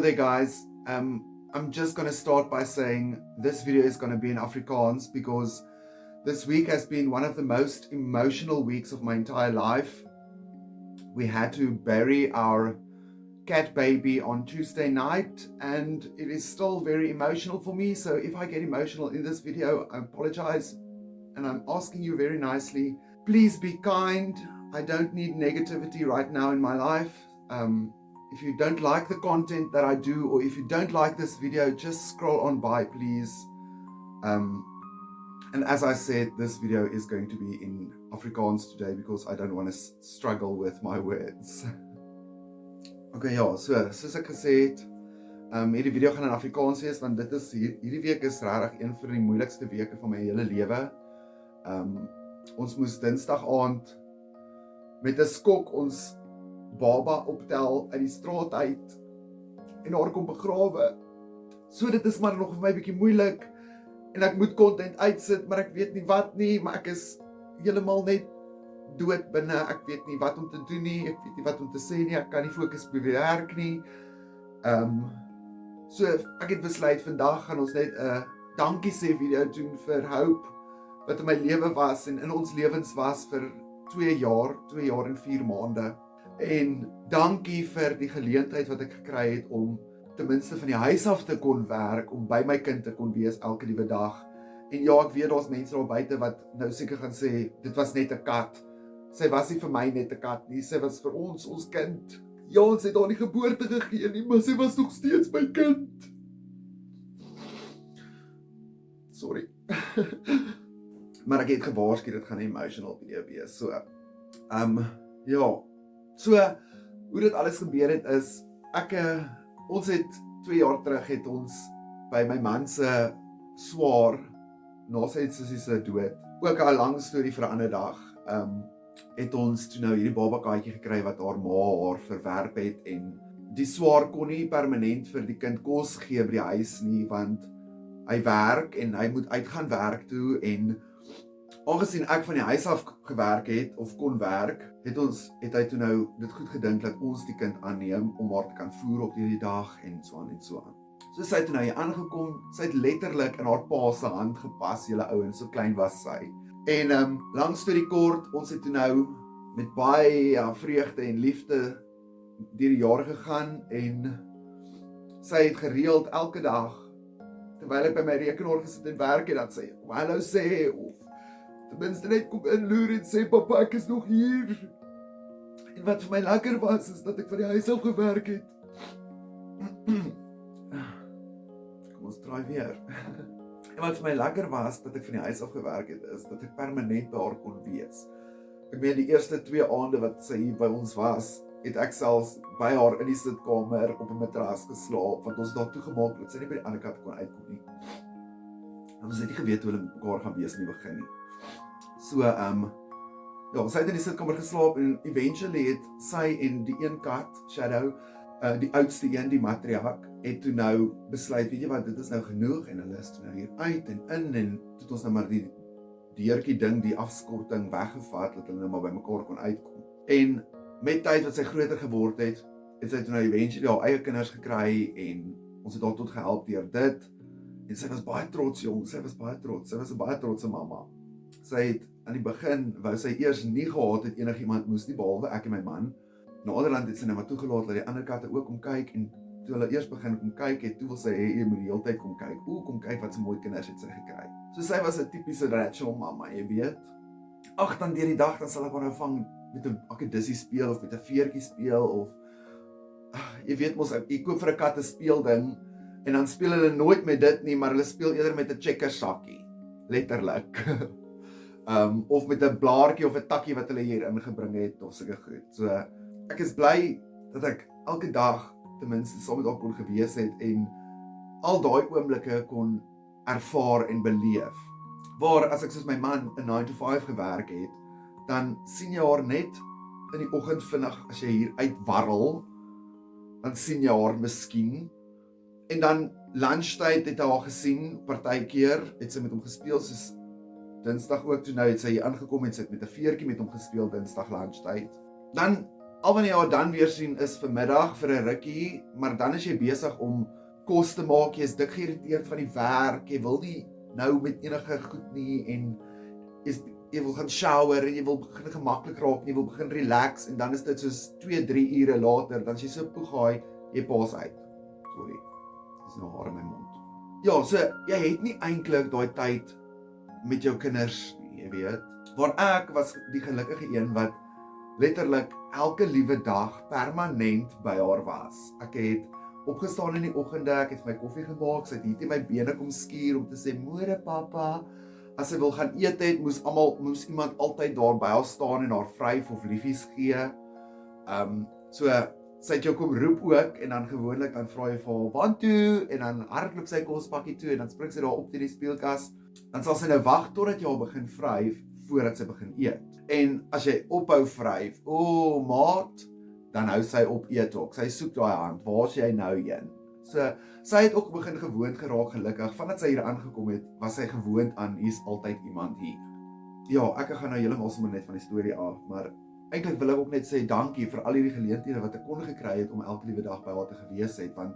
there guys, I'm just going to start by saying this video is going to be in Afrikaans because this week has been one of the most emotional weeks of my entire life. We had to bury our cat baby on Tuesday night and it is still very emotional for me, so if I get emotional in this video, I apologize and I'm asking you very nicely, please be kind. I don't need negativity right now in my life. If you don't like the content that I do, or if you don't like this video, just scroll on by, please. And as I said, this video is going to be in Afrikaans today because I don't want to struggle with my words. Okay, ja, soos ek gesê het, hierdie video gaan in Afrikaans wees, want hierdie week is regtig een van die moeilikste weke van my hele lewe. Ons moes Dinsdag aand met 'n skok ons baba optel uit die straat uit en haar kom begrawe. So dit is maar nog vir my bietjie moeilik en ek moet content uitsit, maar ek weet nie wat nie, maar ek is heeltemal net dood binne. Ek weet nie wat om te doen nie, ek weet nie wat om te sê nie, ek kan nie fokus op die werk nie. So ek het besluit vandag gaan ons net 'n dankie sê video doen vir hoop wat in my lewe was en in ons lewens was vir 2 jaar en 4 maande. En dankie vir die geleentheid wat ek gekry het om ten minste van die huis af te kon werk, om by my kind te kon wees elke liewe dag. En ja, ek weet daar's mense daar buite wat nou seker gaan sê, dit was net 'n kat. Sy was nie vir my net 'n kat nie, sy was vir ons kind. Ja, ons het haar nie geboorte gegee nie, maar sy was nog steeds my kind. Sorry. Maar ek het gewaarsku dit gaan 'n emotional video wees. So, ja. So, hoe dit alles gebeur het is, ons het 2 jaar terug het ons by my man se swaar, na sy sussie se dood, ook 'n lang storie vir 'n ander dag, het ons toe nou hierdie babakaatjie gekry wat haar ma haar verwerp het en die swaar kon nie permanent vir die kind kos gee by die huis nie, want hy werk en hy moet uitgaan werk toe en aangesien ek van die huis af gewerk het of kon werk, het hy toe nou dit goed gedink dat ons die kind aanneem om haar te kan voer op hierdie dag en so aan en so aan. So sy het toe nou hier aangekom, sy het letterlik in haar pa se hand gepas, julle ouens, so klein was sy. En lang storie kort, ons het toe nou met baie vreugde en liefde deur die jare gegaan en sy het gereeld elke dag, terwyl ek by my rekenaar gesit en werk het, dat sy hallo sê of ten minste net kom inloer en sê, papa, ek is nog hier. En wat vir my lekker was, is dat ek van die huis af gewerk het. Kom ons draai weer. En wat vir my lekker was, dat ek van die huis af gewerk het, is dat ek permanent by haar kon wees. Ek meen, die eerste 2 aande wat sy hier by ons was, het ek selfs by haar in die sitkamer op 'n matras geslaap, want ons het daar toegemaak, dat sy nie by die ander kant kon uitkom nie. En ons het nie geweet hoe hulle met mekaar gaan wees in die begin nie. So, ja, sy het in die sitkamer geslaap en eventually het sy en die een kat, Shadow, die oudste een, die matriark, het toe nou besluit, weet jy wat, dit is nou genoeg en hulle is toe nou hier uit en in en toe het ons nou maar die deurtjie ding, die afskorting weggevat, dat hulle nou maar by mekaar kon uitkom. En met tyd wat sy groter geword het sy toe nou eventually haar eie kinders gekry en ons het haar tot gehelp deur dit. En sy was baie trots, jong, sy was 'n baie trotse mamma. Sy het aan die begin, wou sy eers nie gehad het enigiemand moes nie, behalwe ek en my man. Naderhand het sy nou maar toegelaat dat die ander katte ook kom kyk en toe hulle eers begin kom kyk het, toe wil sy jy moet die hele tyd kom kyk. Kom kyk wat so mooi kinders het sy gekry. So sy was 'n tipiese Rachel mamma, jy weet. Ag, dan deur die dag dan sal ek haar nou vang met 'n akkedissie speel of met 'n veertjie speel of jy weet mos, ek koop vir 'n kat 'n speelding en dan speel hulle nooit met dit nie, maar hulle speel eerder met 'n checker sakkie, letterlik. Of met 'n blaartjie of 'n takkie wat hulle hier ingebring het of sulke goed. So ek is bly dat ek elke dag ten minste saam met haar kon gewees het en al daai oomblikke kon ervaar en beleef. Waar as ek soos my man 'n 9 to 5 gewerk het, dan sien jy haar net in die oggend vinnig as jy hier uitwarrel, dan sien jy haar miskien. En dan lunchtyd het hy haar gesien, partykeer het sy met hom gespeel, soos Dinsdag ook, toe nou het sy hier aangekom en sy het met 'n veertjie met hom gespeel Dinsdag lunchtyd. Dan al wanneer jy haar dan weer sien is vanmiddag vir 'n rukkie, maar dan is jy besig om kos te maak, jy is dik geïrriteerd van die werk, jy wil nie nou met enige goed nie en jy wil gaan shower en jy wil begin gemaklik raak en jy wil begin relax en dan is dit soos 2-3 ure later, dan is jy so poegaai, jy paas uit. Sorry, dis nou haar in my mond. Ja, so jy het nie eintlik daai tyd met jou kinders nie, jy weet. Waar ek was die gelukkige een wat letterlik elke liewe dag permanent by haar was. Ek het opgestaan in die oggende, ek het my koffie gemaak, sy het hier teen my bene kom skuur om te sê, môre pappa. As sy wil gaan eet het, moes iemand altyd daar by haar staan en haar vryf of liefies gee. So sy het jou kom roep ook en dan gewoonlik dan vra jy vir haar want toe en dan hardloop sy kospakkie toe en dan spring sy daar op teen die speelkas. Dan sal sy nou wag totdat jy haar begin vryf voordat sy begin eet. En as jy ophou vryf, maat, dan hou sy op eet ook. Sy soek daai hand, waar is jy nou heen? So sy het ook begin gewoond geraak gelukkig. Vandat sy hier aangekom het, was sy gewoond aan hier's altyd iemand hier. Ja, ek gaan nou heeltemal sommer net van die storie af, maar eintlik wil ek ook net sê dankie vir al hierdie geleenthede wat ek kon gekry het om elke liewe dag by haar te gewees het, want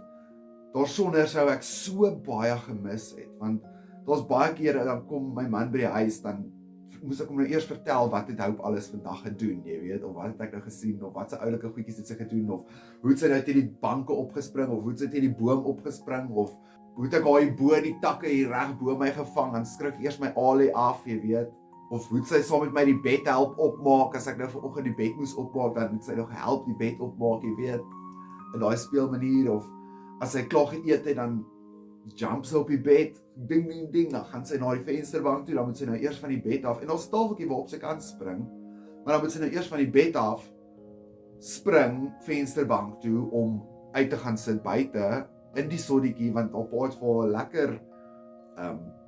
daarsonder sou ek so baie gemis het, want daar's baie kere dan kom my man by die huis, dan moes ek hom nou eers vertel wat het Hope alles vandag gedoen, jy weet, of wat het ek nou gesien, of wat se oulike goedjies het sy gedoen, of hoe het sy nou teen die banke opgespring, of hoe het sy teen die boom opgespring, of hoe het ek haar hier bo die takke hier reg bo my gevang, dan skrik eers my alie af, jy weet, of hoe het sy saam met my die bed help opmaak, as ek nou vanoggend die bed moes opmaak, dan het sy nog gehelp die bed opmaak, jy weet, in daai speelmanier, of as sy klaar geëet het, dan jump sy op die bed, ding, ding, ding, dan gaan sy na die vensterbank toe, dan moet sy nou eers van die bed af, en daar's 'n tafeltjie waarop sy kan spring, maar dan moet sy nou eers van die bed af, spring, vensterbank toe, om uit te gaan sit buite, in die sonnetjie, want op pa het vir 'n lekker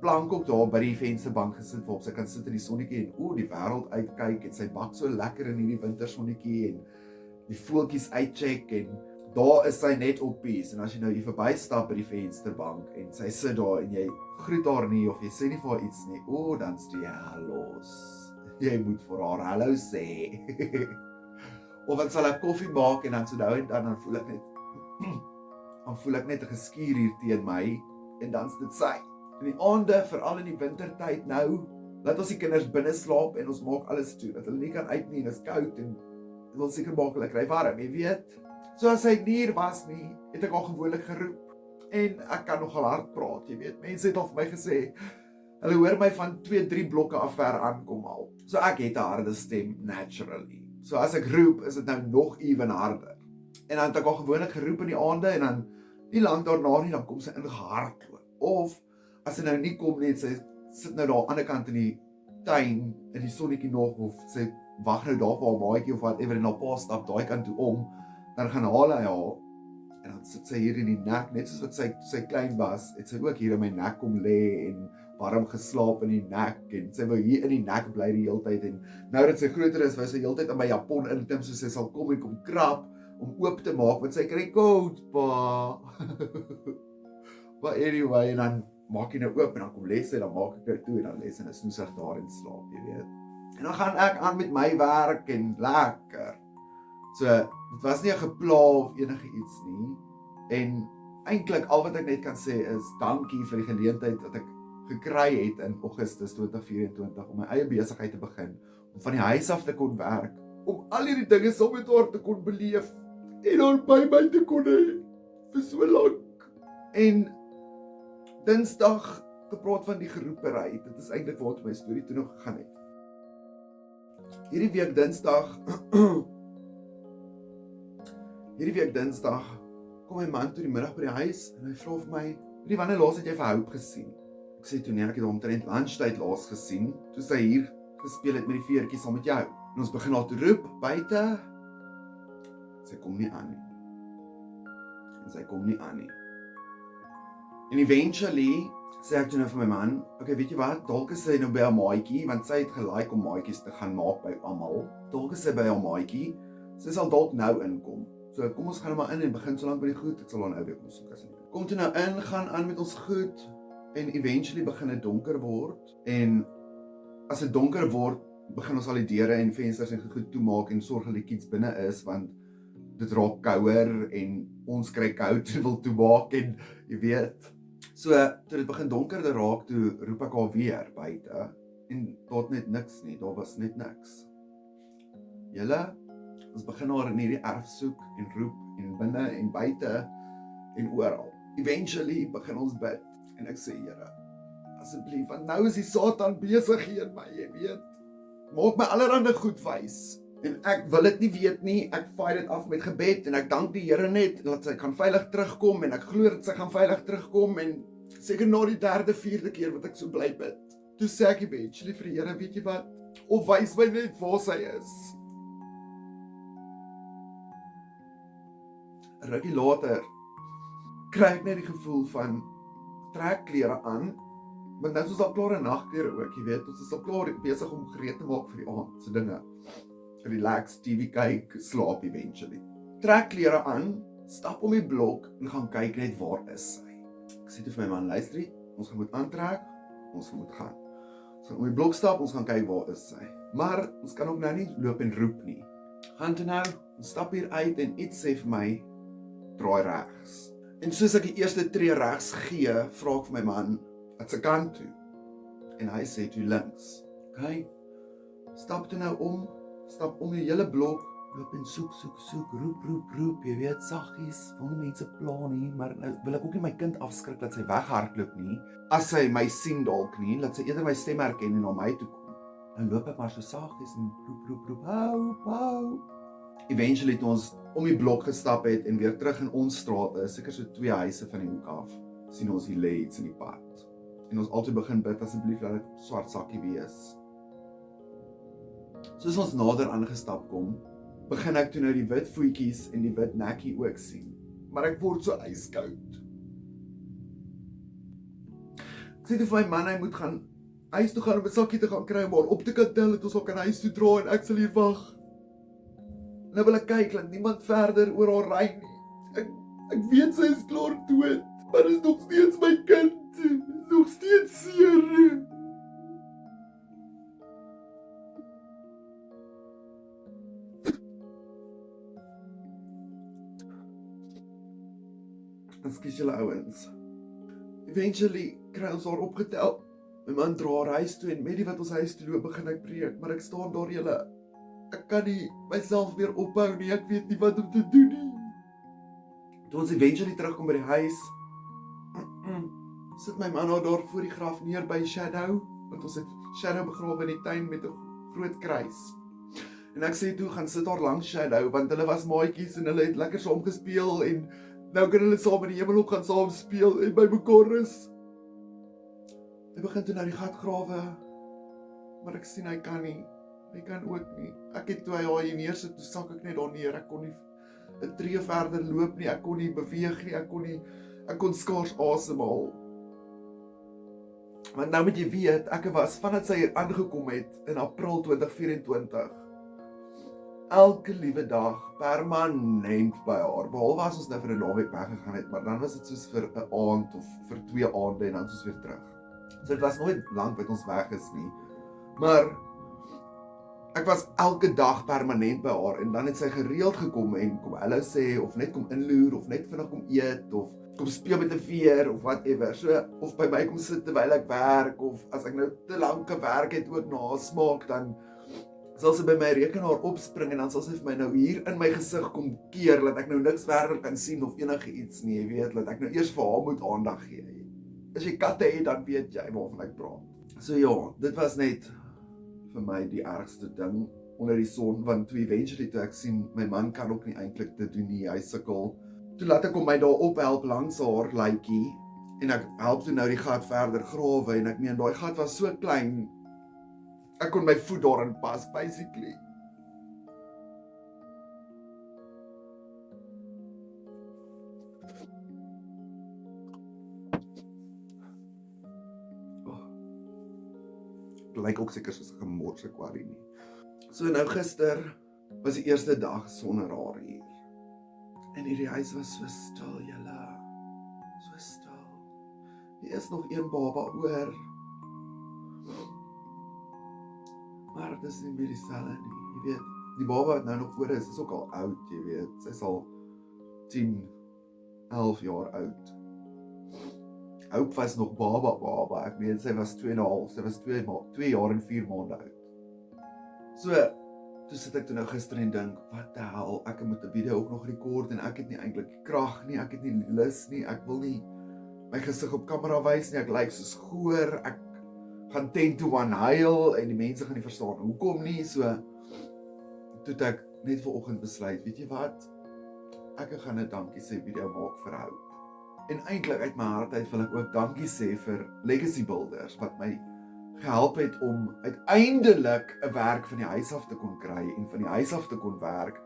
plank ook daar by die vensterbank gesit, waarop sy kan sit in die sonnetjie, en die wêreld uitkyk, en sy bak so lekker in hierdie wintersonnetjie, en die voeltjies uitcheck, en daar is sy net op peace, en as jy nou hier verbystap by die vensterbank, en sy sit daar, en jy groet haar nie, of jy sê nie vir haar iets nie, dan sê jy halloos, jy moet vir haar hallo sê, of dan sal ek koffie maak, en dan so nou en dan voel ek net 'n geskuur hier teen my, en dan is dit sy. In die aande, veral in die wintertyd nou, laat ons die kinders binne slaap, en ons maak alles toe, dat hulle nie kan uit nie, en is koud, en wil seker maak hulle kry warm, jy weet. So as hy nie hier was nie, het ek al gewoonlik geroep, en ek kan nogal hard praat, jy weet, mense het al vir my gesê, hulle hoor my van 2-3 blokke af ver aankom al, so ek het 'n harde stem, naturally, so as ek roep, is dit nou nog ewen harder, en dan het ek al gewoonlik geroep in die aande, en dan, nie lang daarna nie, dan kom sy ingehardloop, of, as sy nou nie kom nie, sy sit nou daar aan die ander kant in die tuin, in die sonnetjie nog, of sy wag nou daar vir haar maatjie, of whatever, en haar pa stap daai kant toe om, dan gaan haal hy haar, en dan sit sy hier in die nek, net soos wat sy klein was, het sy ook hier in my nek kom lê, en warm geslaap in die nek, en sy wou hier in die nek bly die hele tyd, en nou dat sy groter is, wou sy hele tyd aan my japon intim, so sy sal kom en kom krap, om oop te maak, want sy kry koud, pa. But anyway, en dan maak jy nou oop, en dan kom les sy, dan maak ek nou toe, en dan les sy, en snoesig daar in slaap, jy weet. En dan gaan ek aan met my werk, en lekker. So, dit was nie 'n gepla of enige iets nie, en eintlik al wat ek net kan sê is, dankie vir die geleentheid wat ek gekry het in Augustus 2024, om my eie besigheid te begin, om van die huis af te kon werk, om al hierdie dinge saam met haar te kon beleef, en haar by my te kon hê, vir so lank. En Dinsdag gepraat van die geroepery, dit is eintlik waar my storie toe nog gegaan het. Hierdie week Dinsdag, kom my man toe die middag by die huis, en hy vra vir my, wanneer laas het jy vir Hope gesien? Ek sê toe nee, ek het hom omtrent lunchtyd laas gesien, toe sy hier gespeel het met die veertjies saam met jou. En ons begin haar te roep, buite, sy kom nie aan nie. En eventually, sê ek toe nou vir my man, okay, weet jy wat, dalk is sy nou by haar maatjie, want sy het gelike om maatjies te gaan maak by almal, dalk is sy by haar maatjie, sy sal dalk nou inkom. So kom ons gaan nou maar in en begin so lank by die goed, ek sal haar nou weer kom soek as nie. Kom toe nou in, gaan aan met ons goed, en eventually begin dit donker word, en as dit donker word, begin ons al die deure en vensters en goed toemaak en sorg dat die kids binne is, want dit raak kouer en ons kry koud en wil toemaak en jy weet. So, toe dit begin donkerder raak, toe roep ek haar weer buite en daar het net niks nie, daar was net niks. Julle, ons begin haar in hierdie erf soek en roep en binne en buite en oral. Eventually begin ons bid en ek sê, Here, asseblief, want nou is die Satan besig hier in my, jy weet. Maak my allerhande goed wys. En ek wil dit nie weet nie, ek vaai dit af met gebed en ek dank die Here net dat sy kan veilig terugkom en ek glo dat sy gaan veilig terugkom en seker na die 3de, 4de keer wat ek so bly bid. Toe sê ek eventually vir die Here, weet jy wat, of wys my net waar sy is. Rukkie later kry ek net die gevoel van trek klere aan, want nou is ons al klare nagklere ook, jy weet, ons is al klaar besig om gereed te maak vir die aand, so dinge. Relax, TV kyk, slaap eventually. Trek klere aan, stap om die blok en gaan kyk net waar is sy. Ek sê toe vir my man, luister, ons gaan moet aantrek, ons gaan moet gaan. Ons gaan om die blok stap, ons gaan kyk waar is sy. Maar ons kan ook nou nie loop en roep nie. Gaan toe nou, ons stap hier uit en iets sê vir my, draai regs. En soos ek die eerste tree regs gee, vra ek vir my man, wat se kant toe? En hy sê toe links. Okay, stap toe nou om, stap om die hele blok, loop en soek, roep, jy weet, saggies, wil nie mense pla nie, maar nou wil ek ook nie my kind afskrik dat sy weghardloop nie, as sy my sien dalk nie, dat sy eerder my stem herken en na my toe kom. Dan loop ek maar so saggies en roep, hou. Eventually toe ons om die blok gestap het en weer terug in ons straat is, seker so 2 huise van die hoek af, sien ons hier lê iets in die pad. En ons altyd begin bid, asseblief laat dit swart sakkie wees. Soos ons nader aangestap kom, begin ek toe nou die wit voetjies en die wit nekkie ook sien. Maar ek word so ijskoud. Ek sê toe vir my man, hy moet gaan huis toe gaan om 'n sakkie te gaan kry, maar op te kan tel dat ons al kan huis toe dra en ek sal hier wag. Nou wil ek kyk, dat niemand verder oor haar ry nie. Ek weet sy is klaar dood, maar is nog steeds my kind. Is nog steeds seer. Ekskuus julle ouens. Eventually kry ons haar opgetel. My man dra haar huis toe en met die wat ons huis toe loop, begin ek preek, maar ek staan daar julle. Ek kan nie myself weer ophou nie, ek weet nie wat om te doen nie. Toe ons eventually terugkom by die huis, sit my man daar voor die graf neer by Shadow, want ons het Shadow begrawe in die tuin met 'n groot kruis. En ek sê toe, gaan sit daar langs Shadow, want hulle was maatjies en hulle het lekker saam gespeel en nou kan hulle saam in die hemel ook gaan saam speel en by mekaar is. Hy begin toe nou die gat grawe, maar ek sien hy kan nie. Hy kan ook nie. Ek het toe hy haar hier neersit, toe sak ek net daar neer. Ek kon nie 'n tree verder loop nie, ek kon nie beweeg nie, ek kon skaars asemhaal. Want nou moet jy weet, ek was vandat sy hier aangekom het in April 2024, elke liewe dag permanent by haar, behalwe as ons nou vir 'n naweek weggegaan het, maar dan was dit soos vir 'n aand of vir 2 aande en dan soos weer terug. So dit was nooit lank wat ons weg is nie. Maar ek was elke dag permanent by haar en dan het sy gereeld gekom en kom hallo sê of net kom inloer of net vinnig kom eet of kom speel met 'n veer of whatever. So of by my kom sit terwyl ek werk of as ek nou te lank gewerk het ook na smaak, dan sal sy by my rekenaar opspring en dan sal sy vir my nou hier in my gesig kom keer dat ek nou niks verder kan sien of enige iets nie, jy weet, dat ek nou eers vir haar moet aandag gee. As jy katte het, dan weet jy waarvan ek praat. So ja, dit was net vir my die ergste ding onder die son, want toe eventually toe ek sien, my man kan ook nie eintlik dit doen nie, hy sukkel. Toe laat ek hom my daar ophelp langs haar lykie, en ek help toe nou die gat verder grawe, en ek meen, daai gat was so klein, ek kon my voet daarin pas, basically. Lyk ook seker soos 'n gemorse kwarie nie. So nou gister was die eerste dag sonder haar hier. En hierdie huis was so stil, julle. So stil. Hier is nog een baba oor. Maar dit is nie meer dieselfde nie, jy weet. Die baba wat nou nog voor is ook al oud, jy weet. Sy is al 10, 11 jaar oud. Hope was nog baba, ek meen sy was 2,5, sy was 2 jaar en 4 maande oud. So, toe sit ek toe nou gister en dink, wat die hel, ek moet 'n video ook nog rekord en ek het nie eintlik die krag nie, ek het nie lus nie, ek wil nie my gesig op kamera wys nie, ek lyk soos goor, ek gaan 10 to 1 huil en die mense gaan nie verstaan hoekom nie, so toe het ek net vanoggend besluit, weet jy wat, ek gaan 'n dankie sê video maak vir Hope. En eintlik uit my hart uit wil ek ook dankie sê vir Legacy Builders wat my gehelp het om uiteindelik 'n werk van die huis af te kon kry en van die huis af te kon werk,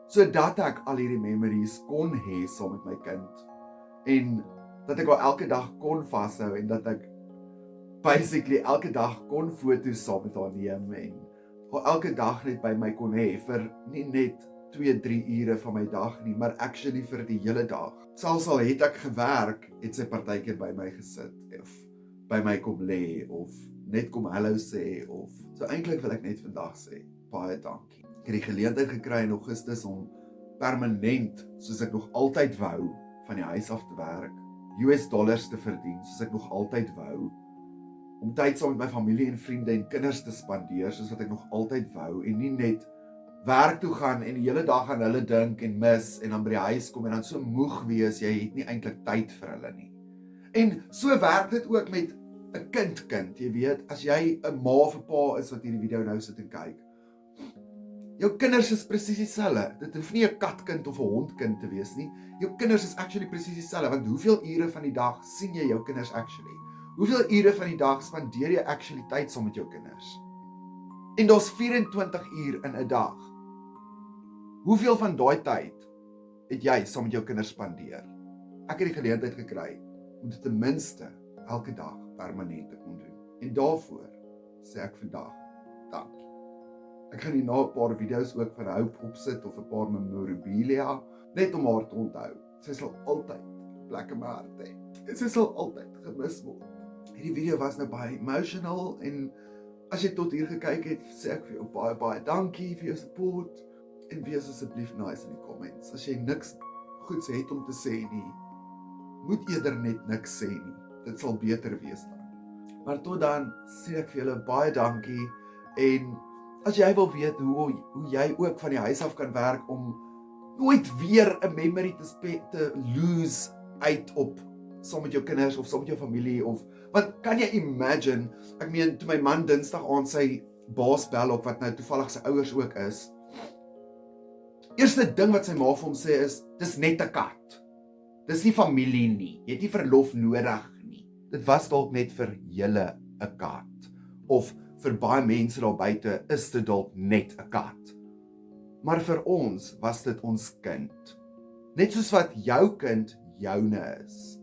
sodat ek al hierdie memories kon hê saam met my kind en dat ek haar elke dag kon vashou en dat ek basically elke dag kon foto's saam met haar neem en haar elke dag net by my kon hê vir nie net 2-3 ure van my dag nie, maar actually vir die hele dag. Selfs al het ek gewerk, het sy partykeer by my gesit of by my kom lê of net kom hallo sê of so eintlik wil ek net vandag sê baie dankie. Ek het die geleentheid gekry in Augustus om permanent, soos ek nog altyd wou, van die huis af te werk, US$ te verdien, soos ek nog altyd wou, om tyd saam met my familie en vriende en kinders te spandeer, soos wat ek nog altyd wou, en nie net werk toe gaan en die hele dag aan hulle dink en mis, en dan by die huis kom en dan so moeg wees, jy het nie eintlik tyd vir hulle nie. En so werk dit ook met 'n kind, jy weet, as jy 'n ma of 'n pa is wat hierdie video nou sit en kyk. Jou kinders is presies dieselfde. Dit hoef nie 'n katkind of 'n hondkind te wees nie. Jou kinders is actually presies dieselfde, want hoeveel ure van die dag sien jy jou kinders actually? Hoeveel ure van die dag spandeer jy actually tyd saam met jou kinders? En daar's 24 uur in 'n dag. Hoeveel van daai tyd het jy saam met jou kinders spandeer? Ek het die geleentheid gekry om dit ten minste elke dag permanent te kon doen. En daarvoor sê ek vandag dankie. Ek gaan hierna 'n paar video's ook van Hope opsit of 'n paar memorabilia, net om haar te onthou. Sy sal altyd 'n plek in my hart hê. En sy sal altyd gemis word. Hierdie video was nou baie emotional en as jy tot hier gekyk het, sê ek vir jou baie dankie vir jou support en wees asseblief nice in die comments. As jy niks goeds het om te sê nie, moet eerder net niks sê nie. Dit sal beter wees dan. Maar tot dan sê ek vir julle baie dankie en as jy wil weet hoe jy ook van die huis af kan werk om nooit weer 'n memory te lose uit op saam met jou kinders of saam met jou familie of want kan jy imagine, ek meen toe my man Dinsdag aand sy baas bel op wat nou toevallig sy ouers ook is. Eerste ding wat sy ma vir hom sê is dis net 'n kat. Dis nie familie nie. Jy het nie verlof nodig nie. Dit was dalk net vir julle 'n kat of vir baie mense daar buite is dit dalk net 'n kat. Maar vir ons was dit ons kind. Net soos wat jou kind joune is.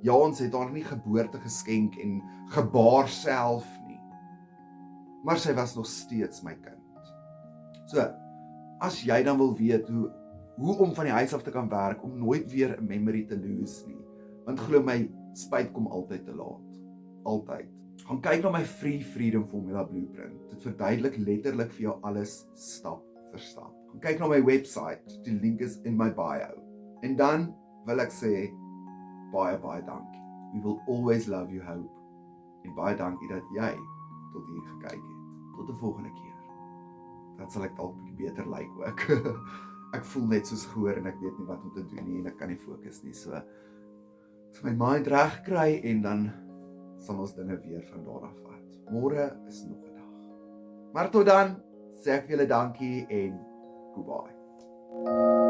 Ja, ons het haar nie geboorte geskenk en gebaar self nie. Maar sy was nog steeds my kind. So, as jy dan wil weet hoe om van die huis af te kan werk, om nooit weer 'n memory te lose nie. Want glo my, spyt kom altyd te laat. Altyd. Gaan kyk na my Free Freedom Formula Blueprint. Dit verduidelik letterlik vir jou alles stap vir stap. Gaan kyk na my website, die link is in my bio. En dan wil ek sê, baie dankie. We will always love you, Hope. En baie dankie dat jy tot hier gekyk het. Tot die volgende keer. Dan sal ek dalk 'n bietjie beter lyk ook. Ek voel net soos gehoor en ek weet nie wat om te doen nie en ek kan nie fokus nie. So my mind reg kry en dan sal ons dinge weer van daar af vat. Môre is nog 'n dag. Maar tot dan sê ek vir julle dankie en goodbye.